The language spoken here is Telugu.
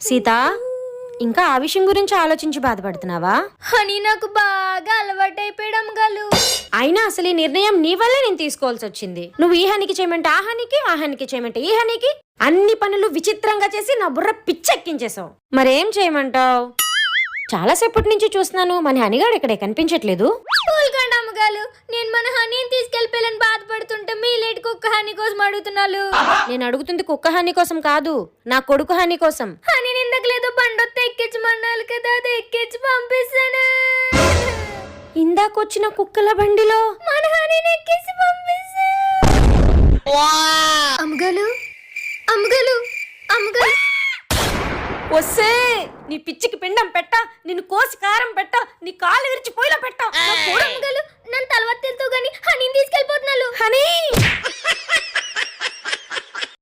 సీత, ఇంకా ఆ విషయం గురించి ఆలోచించి బాధపడుతున్నావా? హనీ నాకు బాగా అలవాటైపోయాడు అమ్మగారు. అయినా అసలు ఈ నిర్ణయం నీ వల్లే నేను తీసుకోవాల్సి వచ్చింది. నువ్వు ఈ హనికి చేయమంటే ఆ హనికి, ఆ హనికి చేయమంటే ఈ హనికి, అన్ని పనులు విచిత్రంగా చేసి నా బుర్ర పిచ్చెక్కించేసావు. మరేం చేయమంటావు? చాలా సేపటి నుంచి చూస్తున్నాను, మన హనిగాడు ఇక్కడే కనిపించట్లేదు. ఊరుకోండి అమ్మగారు, నేను మన హనీని తీసుకెళ్లిపోయాలని బాధపడుతుంటే మీ లేట్ కుక్క హనీ కోసం అడుగుతున్నాను. నేను అడుగుతుంది కుక్క హని కోసం కాదు, నా కొడుకు హని కోసం. హనీని ఇందాక లేదో బండొత్త ఎక్కించమన్నాను కదా, అది ఎక్కించి పంపిస్తాను. ఇందాకొచ్చిన కుక్కల బండిలో మన హనీని ఎక్కించి పంపిస్తా. అమ్మగారు అమ్మగారు అమ్మగారు, వస్తే నీ పిచ్చికి పిండం పెట్ట, నిన్ను కోసి కారం పెట్ట, నీ కాళ్ళు విరిచి పొయ్యిలో పెట్ట. అమ్మగారు నన్ను తర్వాత తెలుతో గాని హనీని తీసుకెళ్ళిపోతున్నాను. హనీ